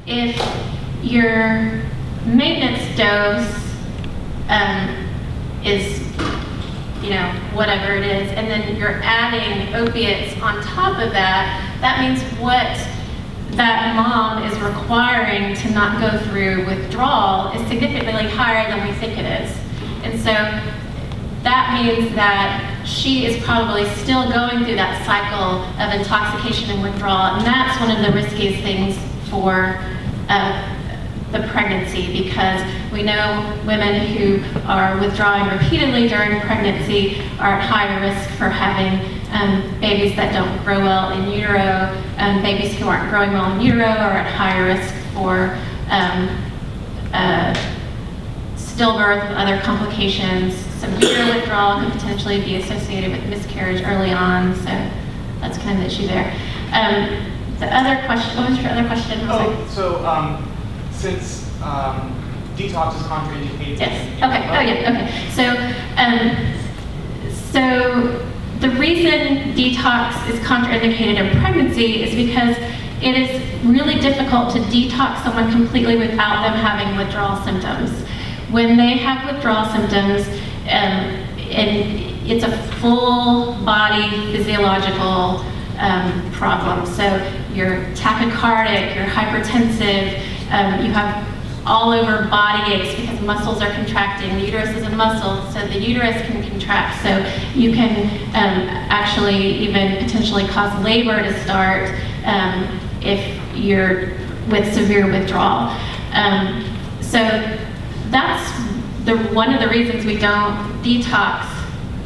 if your maintenance dose is, whatever it is, and then you're adding opiates on top of that, that means what that mom is requiring to not go through withdrawal is significantly higher than we think it is. And so that means that she is probably still going through that cycle of intoxication and withdrawal, and that's one of the riskiest things for the pregnancy, because we know women who are withdrawing repeatedly during pregnancy are at higher risk for having babies that don't grow well in utero. Babies who aren't growing well in utero are at higher risk for stillbirth and other complications. Severe withdrawal can potentially be associated with miscarriage early on, so that's kind of the issue there. The other question, what was your other question? Since detox is contraindicated. Yes. Okay. So the reason detox is contraindicated in pregnancy is because it is really difficult to detox someone completely without them having withdrawal symptoms. When they have withdrawal symptoms, and it's a full body physiological problem. So you're tachycardic, you're hypertensive, you have all over body aches because muscles are contracting. The uterus is a muscle, so the uterus can contract. So you can actually even potentially cause labor to start if you're with severe withdrawal. So that's one of the reasons we don't detox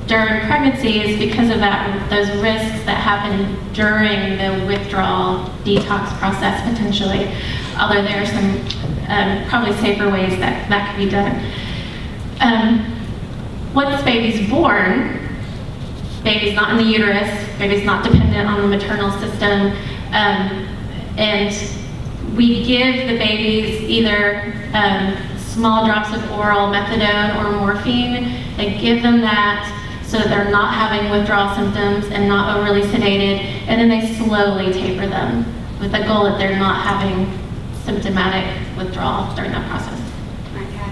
during pregnancy, is because of those risks that happen during the withdrawal detox process potentially. Although there are some probably safer ways that can be done. Once baby's born, baby's not in the uterus, baby's not dependent on the maternal system, and we give the babies either small drops of oral methadone or morphine. They give them that so that they're not having withdrawal symptoms and not overly sedated, and then they slowly taper them with the goal that they're not having symptomatic withdrawal during that process. Okay.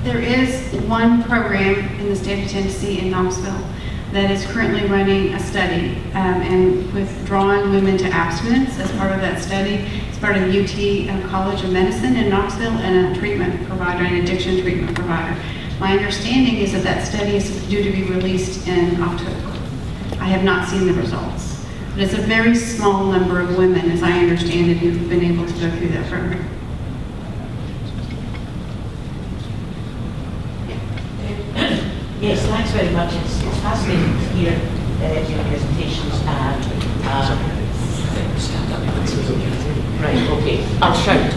There is one program in the state of Tennessee in Knoxville that is currently running a study and withdrawing women to abstinence as part of that study. It's part of the UT College of Medicine in Knoxville, and a treatment provider, an addiction treatment provider. My understanding is that study is due to be released in October. I have not seen the results, but it's a very small number of women, as I understand it, who've been able to go through that program. Yes, thanks very much. It's fascinating to hear your presentations and right, okay, I'll shout.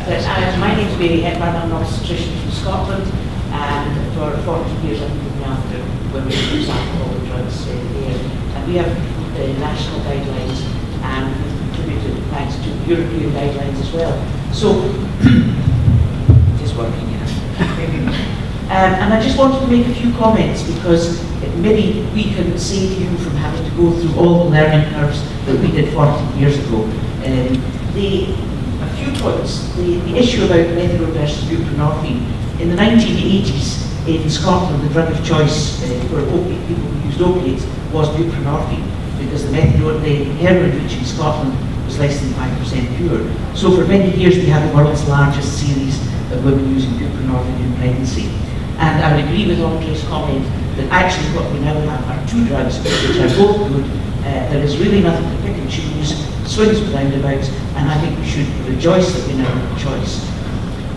But, my name's Mary Hepburn, I'm an obstetrician from Scotland, and for 40 years I've been looking after women who use alcohol and drugs there. And we have national guidelines, and we've contributed thanks to European guidelines as well. So, it is working, and I just wanted to make a few comments, because maybe we can save you from having to go through all the learning curves that we did 40 years ago. A few points. The issue about methadone versus buprenorphine. In the 1980s in Scotland, the drug of choice for people who used opiates was buprenorphine, because the heroin reach in Scotland was less than 5% pure. So for many years we had the world's largest series of women using buprenorphine in pregnancy. And I would agree with Andre's comment that actually what we now have are two drugs which are both good. There is really nothing to pick and choose, swings and roundabouts, and I think we should rejoice that we now have a choice.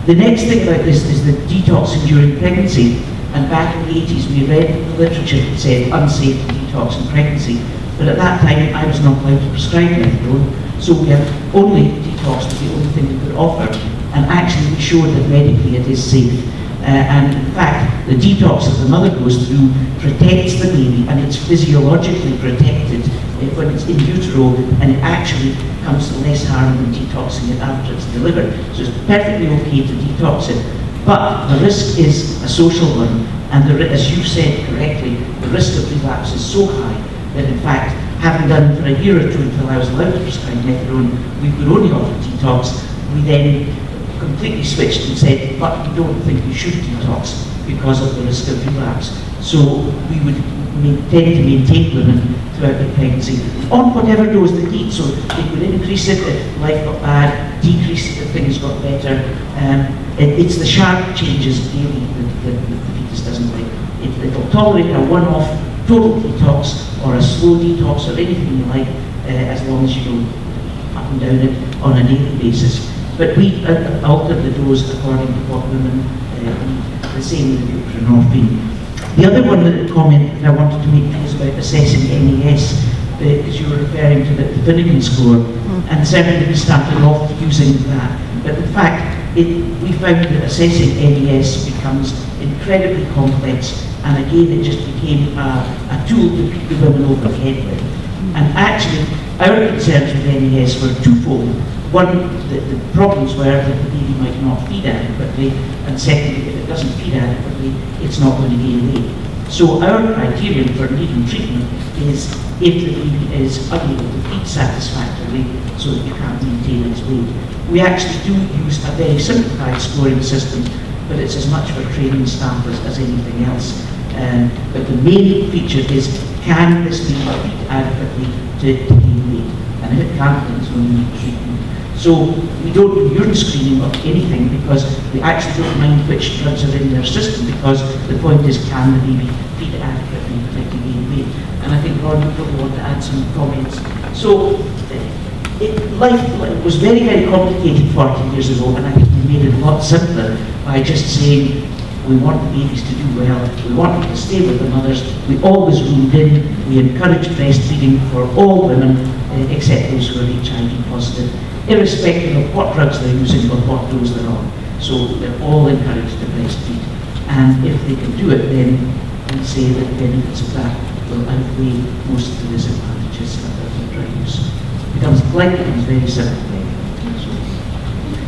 The next thing about this is the detoxing during pregnancy. And back in the 80s we read the literature that said unsafe to detox in pregnancy. But at that time I was not allowed to prescribe methadone, so we have only detox was the only thing we could offer. And actually we showed that medically it is safe. And in fact, the detox that the mother goes through protects the baby, and it's physiologically protected when it's in utero, and it actually comes to less harm than detoxing it after it's delivered. So it's perfectly okay to detox it. But the risk is a social one, and as you said correctly, the risk of relapse is so high that in fact having done for a year or two until I was allowed to prescribe methadone, we could only offer detox. We then completely switched and said, but we don't think we should detox because of the risk of relapse. So we would tend to maintain women throughout their pregnancy on whatever dose they need. So they could increase it if life got bad, decrease it if things got better. It's the sharp changes daily that the fetus doesn't like. It'll tolerate a one-off total detox or a slow detox or anything you like, as long as you don't up and down it on a daily basis. But we alter the dose according to what women need, the same with the buprenorphine. The other comment that I wanted to make was about assessing NAS, because you were referring to the Finnegan score, and certainly we started off using that. But in fact, we found that assessing NAS becomes incredibly complex, and again it just became a tool to beat the women over the head with. And actually, our concerns with NAS were twofold. One, the problems were that the baby might not feed adequately, and secondly, if it doesn't feed adequately, it's not going to gain weight. So our criterion for needing treatment is if the baby is unable to feed satisfactorily so that you can't maintain its weight. We actually do use a very simplified scoring system, but it's as much for training staff as anything else. But the main feature is, can this baby feed adequately to gain weight? And if it can't, then it's going to need treatment. So we don't do urine screening of anything because we actually don't mind which drugs are in their system, because the point is, can the baby feed adequately to gain weight? And I think Ron would probably want to add some comments. So life was very, very complicated 40 years ago, and I think we made it a lot simpler by just saying we want the babies to do well, we want them to stay with the mothers. We always ruled in, we encourage breastfeeding for all women, except those who are HIV positive, irrespective of what drugs they're using or what dose they're on. So they're all encouraged to breastfeed. And if they can do it, then we say that the benefits of that will outweigh most of the disadvantages of drug use. It becomes very simple.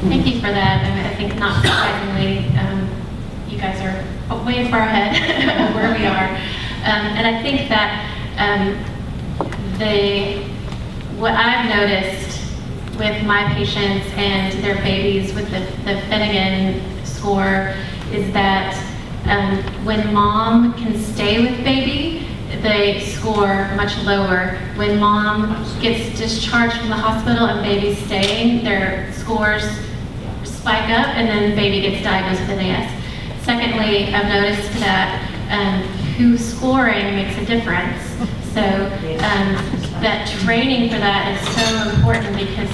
Thank you for that. I think not surprisingly, you guys are way far ahead of where we are. And I think that what I've noticed with my patients and their babies with the Finnegan score is that when mom can stay with baby, they score much lower. When mom gets discharged from the hospital and baby's staying, their scores spike up, and then baby gets diagnosed with NAS. Secondly, I've noticed that who's scoring makes a difference. So that training for that is so important, because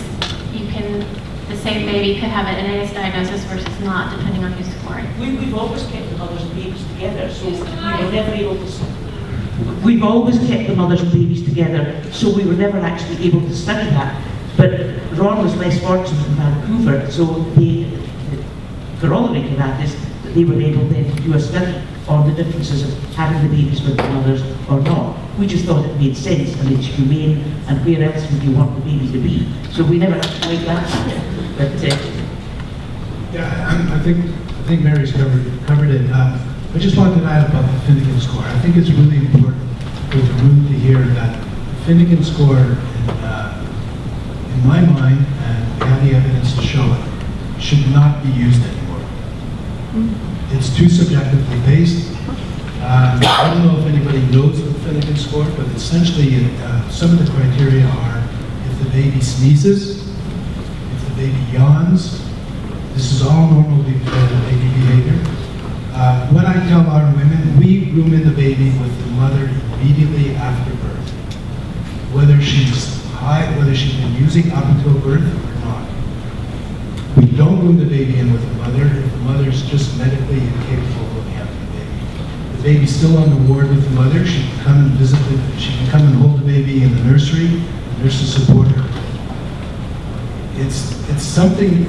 the same baby could have an NAS diagnosis versus not, depending on who's scoring. We've always kept the mothers and babies together, so we were never able to. We've always kept the mothers and babies together, so we were never actually able to study that. But Ron was less fortunate in Vancouver, so the corollary to that is that they were able then to do a study on the differences of having the babies with the mothers or not. We just thought it made sense and it's humane, and where else would you want the baby to be? So we never had to make that. But yeah, I think Mary's covered it. I just wanted to add about the Finnegan score. I think it's really important for the room to hear that the Finnegan score, in my mind, and we have the evidence to show it, should not be used anymore. It's too subjectively based. I don't know if anybody knows the Finnegan score, but essentially some of the criteria are if the baby sneezes, if the baby yawns. This is all normal baby behavior. When I tell our women, we room in the baby with the mother immediately after birth, whether she's high, whether she's been using up until birth or not. We don't room the baby in with the mother if the mother's just medically incapable of looking after the baby. The baby's still on the ward with the mother. She can come and visit. She can come and hold the baby in the nursery. The nurses support her. It's something.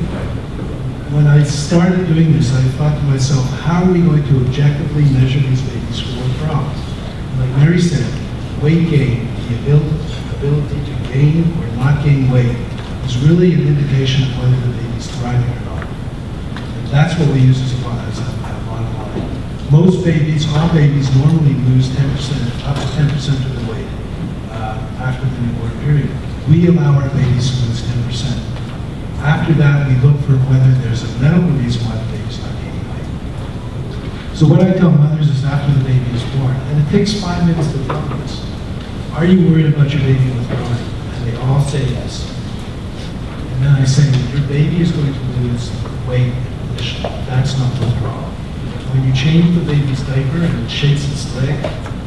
When I started doing this, I thought to myself, how are we going to objectively measure these babies for what problems? Like Mary said, weight gain, the ability to gain or not gain weight, is really an indication of whether the baby's thriving or not. And that's what we use as a bottom line. Most babies, all babies, normally lose 10%, up to 10% of their weight after the newborn period, we allow our babies to lose 10%. After that, we look for whether there's a medical reason why the baby's not gaining weight. So what I tell mothers is after the baby is born, and it takes 5 minutes to tell them this, are you worried about your baby withdrawing? And they all say yes. And then I say, your baby is going to lose weight initially. That's not withdrawal. When you change the baby's diaper and it shakes its leg,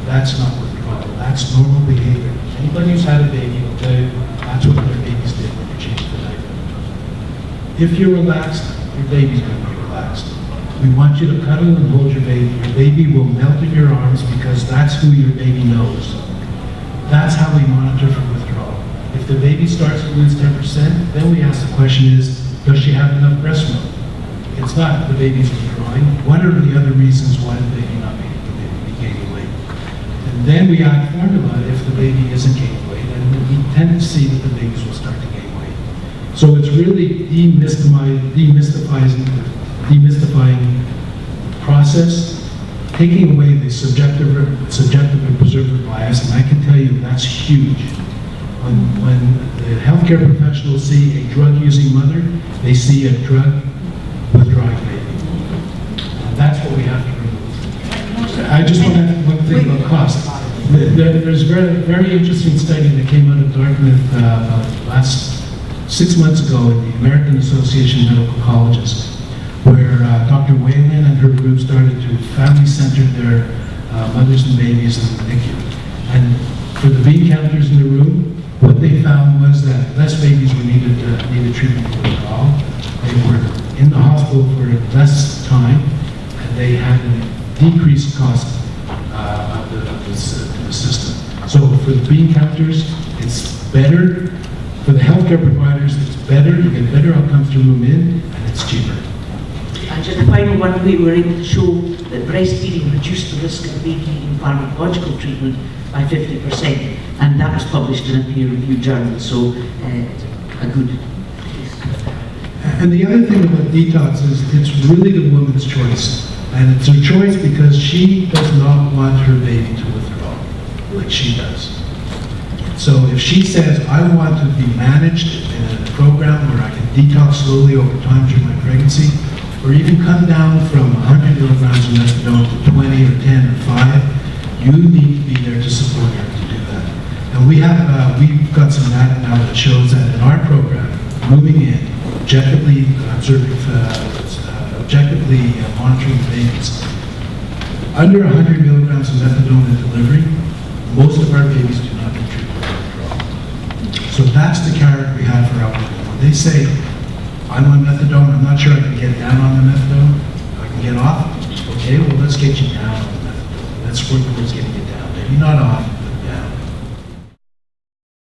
that's not withdrawal. That's normal behavior. Anybody who's had a baby will tell you that's what their babies did when you changed the diaper. If you're relaxed, your baby's going to be relaxed. We want you to cuddle and hold your baby. Your baby will melt in your arms because that's who your baby knows. That's how we monitor for withdrawal. If the baby starts to lose 10%, then we ask the question is, does she have enough breast milk? It's not the baby's withdrawing. What are the other reasons why the baby not be gaining weight? And then we add formula if the baby isn't gaining weight, and we tend to see that the babies will start to gain weight. So it's really demystifying the process, taking away the subjective and preservative bias, and I can tell you that's huge. When the healthcare professionals see a drug-using mother, they see a drug-withdrawing baby. And that's what we have to remove. I just want to add one thing about cost. There's a very interesting study that came out of Dartmouth last 6 months ago at the American Association of Medical Colleges, where Dr. Whalen and her group started to family-center their mothers and babies in the NICU. And for the bean counters in the room, what they found was that less babies were needed treatment for withdrawal. They were in the hospital for less time, and they had a decreased cost of the system. So for the bean counters, it's better. For the healthcare providers, it's better. You get better outcomes to room in, and it's cheaper. And just the final one, we were able to show that breastfeeding reduced the risk of baby needing pharmacological treatment by 50%, and that was published in a peer-reviewed journal, so a good case. And the other thing about detox is it's really the woman's choice. And it's her choice because she does not want her baby to withdraw like she does. So if she says, I want to be managed in a program where I can detox slowly over time during my pregnancy, or even come down from 100 milligrams of methadone to 20 or 10 or 5, you need to be there to support her to do that. And we've got some data now that shows that in our program, moving in, objectively monitoring the babies, under 100 milligrams of methadone in delivery, most of our babies do not need treatment for withdrawal. So that's the carrot we have for our women. When they say, I'm on methadone, I'm not sure I can get down on the methadone, I can get off, okay, well let's get you down on the methadone. Let's work towards getting you down. Maybe not off,